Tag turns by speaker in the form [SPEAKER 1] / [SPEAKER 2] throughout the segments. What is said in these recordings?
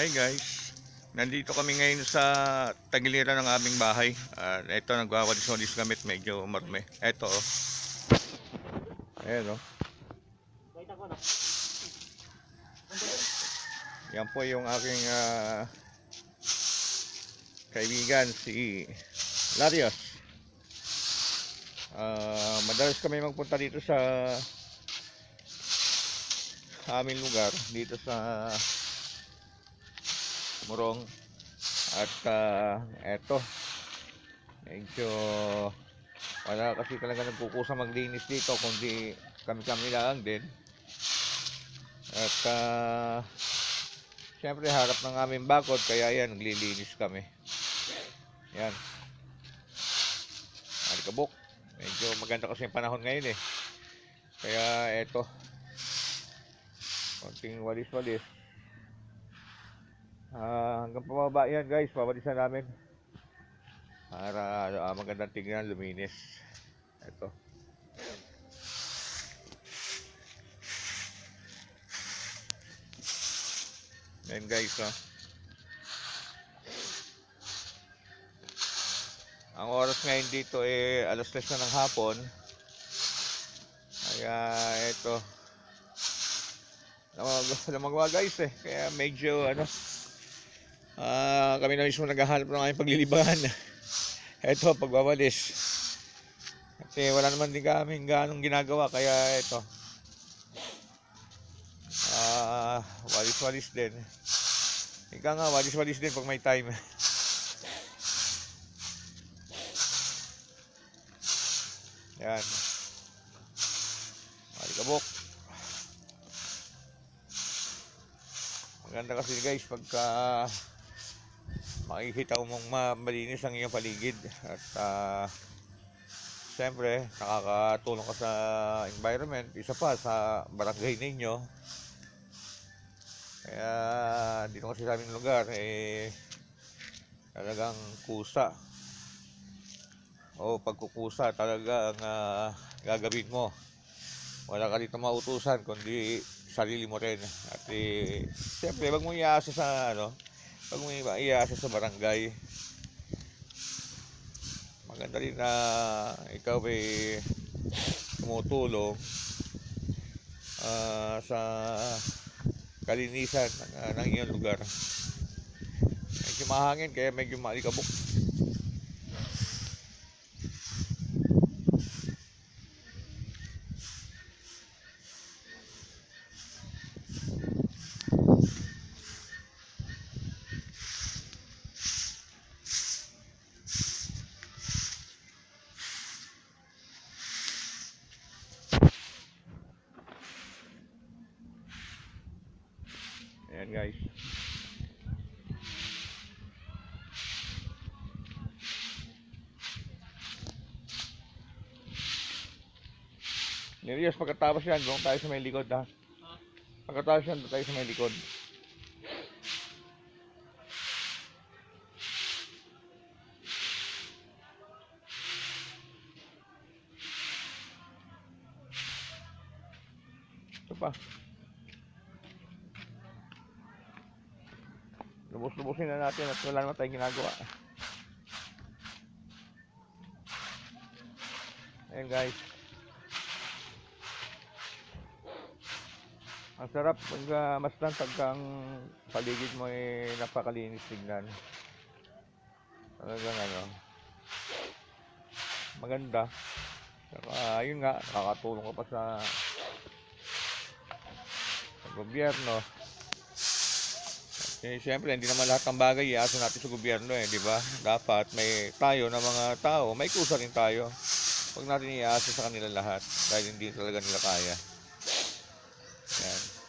[SPEAKER 1] Hi guys, nandito kami ngayon sa tagiliran ng aming bahay. Ito, nagwawalis-walis gamit, medyo marumi. Ito oh, ayan oh. Yan po yung aking kaibigan, si Larios. Madalas kami magpunta dito sa aming lugar, dito sa Morong. At eto, medyo wala kasi talaga nagkukusa maglinis dito, kundi kami-kami lang din. At syempre harap ng aming bakod, kaya yan, naglilinis kami. Yan, alikabok. Medyo maganda kasi yung panahon ngayon eh. Kaya eto, konting walis-walis. Hanggang pababa yan guys, pabalisan namin. Para magandang tignan, luminis. Eto. Yan guys, oh. Ang oras ngayon dito eh alas 3 na ng hapon. Kaya eto, lamang guys eh. Kaya medyo kami na mismo naghahanap ng aming paglilibangan. Eto, pagbabalis. Kasi wala naman din kami ganong ginagawa. Kaya eto, walis-walis din. Ika nga, walis-walis din pag may time. Yan, alikabok. Maganda kasi guys pagka makikita mong malinis ang iyong paligid. At siyempre nakakatulong ka sa environment, isa pa sa barangay ninyo. Kaya dito kasi sa aming lugar eh talagang kusa o pagkukusa talaga ang gagawin mo. Wala ka dito mautusan kundi sarili mo rin. At siyempre wag mo iasa sa wag mo iasa sa barangay. Maganda rin na ikaw ay tumutulong sa kalinisan ng iyong lugar. Medyo mahangin kaya medyo maalikabok. Ayan guys. Nilios, pagkatapos yan, doon tayo sa may likod ha. Pagkatapos yan, doon tayo sa may likod. Ito pa. Lubos-lubosin na natin at wala naman tayong ginagawa. Ayan guys. Ang sarap pag mastan pagkang paligid mo ay napakalinis tignan. Talagang maganda. Saka ayun nga, nakakatulong ka pa sa gobyerno. Eh, siyempre, hindi naman lahat ng bagay iasa natin sa gobyerno eh, di ba? Dapat may tayo na mga tao, may kusa rin tayo. Huwag natin iasa sa kanila lahat dahil hindi talaga nila kaya. Yan.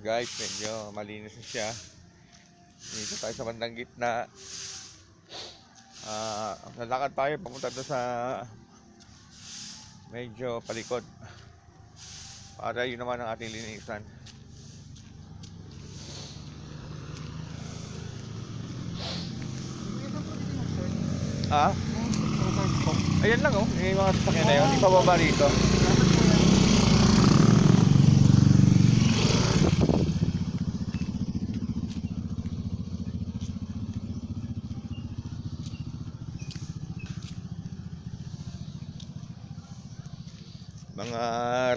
[SPEAKER 1] guys, medyo malinis na siya. Dito tayo sa bandang gitna. Lalakad tayo papunta doon sa medyo palikod para yun naman ang ating linisan. Ayan lang oh, yung mga sasakyan na yun, ipababa rito. Mga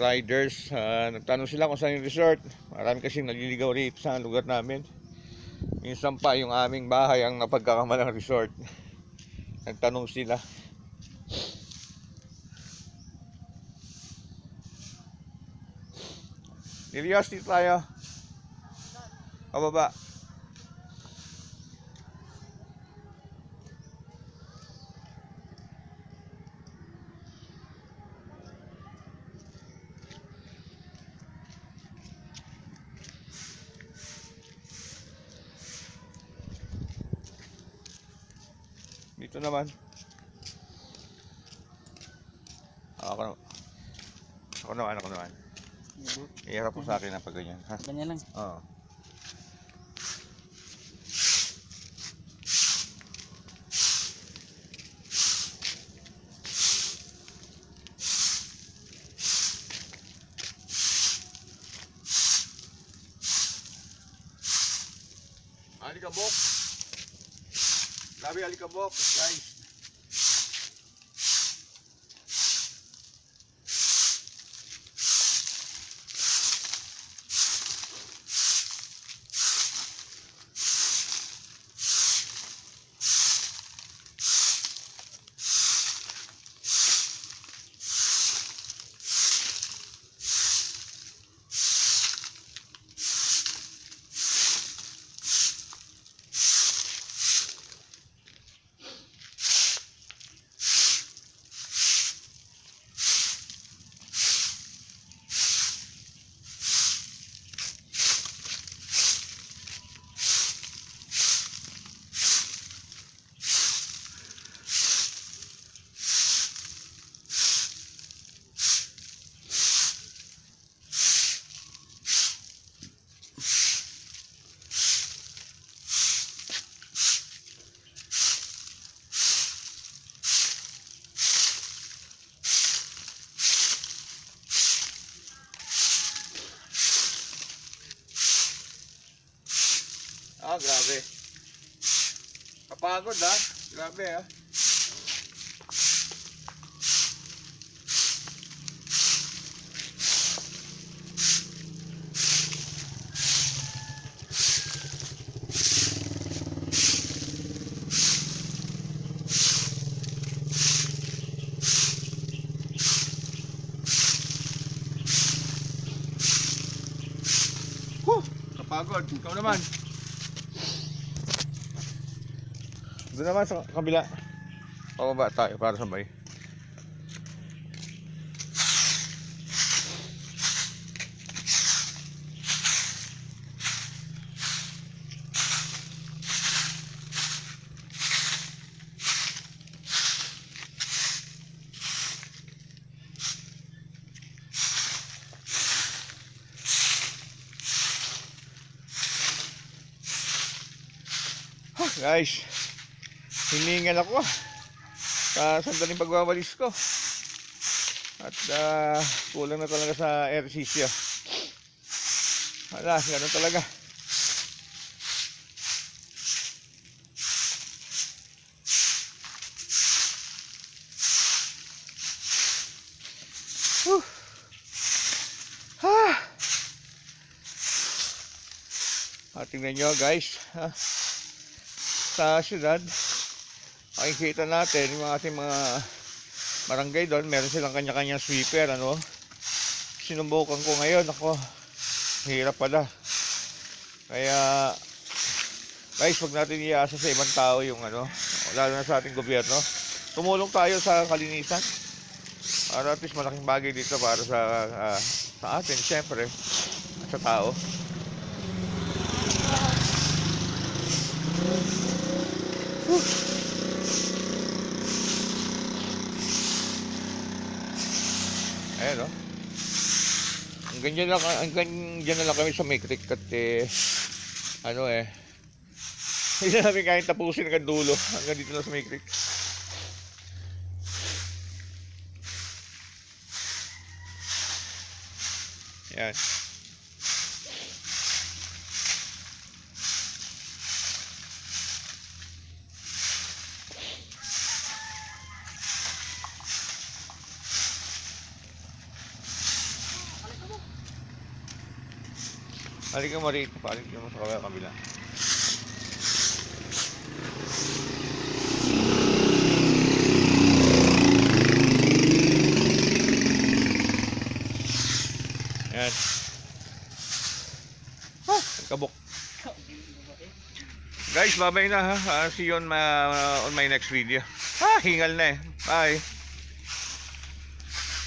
[SPEAKER 1] riders, nagtanong sila kung saan yung resort. Marami kasing naliligaw rito sa lugar namin. Minsan pa yung aming bahay ang napagkakamalang resort. Nagtanong sila. Nilios dito tayo. Pababa. Dito naman. Ako naman. Iharap po sa akin na pag ganyan. Ha?
[SPEAKER 2] Ganyan lang.
[SPEAKER 1] Oo. Alikabok. Grabe alikabok, guys. Grabe. Kapagod ha. Grabe ha. Kapagod. Ikaw naman. Doon naman sa kabila. Pababa tayo para sabay. Guys, hiningal ako sa sandaling pagwawalis ko. At kulang na talaga sa ehersisyo. Wala, gano'n talaga. Tingnan nyo guys, sa syudad makikita natin yung ating mga barangay doon, meron silang kanya-kanyang sweeper, ano. Sinubukan ko ngayon, ako hirap pala. Kaya guys, wag natin iasa sa ibang tao yung ano, lalo na sa ating gobyerno. Tumulong tayo sa kalinisan para at least malaking bagay dito para sa atin, syempre, sa tao. Ayan, oh. Hanggang dyan na lang kami sa may creek at ano hindi na namin kayang tapusin hanggang dulo. Hanggang dito lang sa may creek. Yan. Halika mo rito, paalik mo sa kabila. Yan. Kabok. Guys, bye-bye na ha. See you on my next video. Hingal na eh. Bye.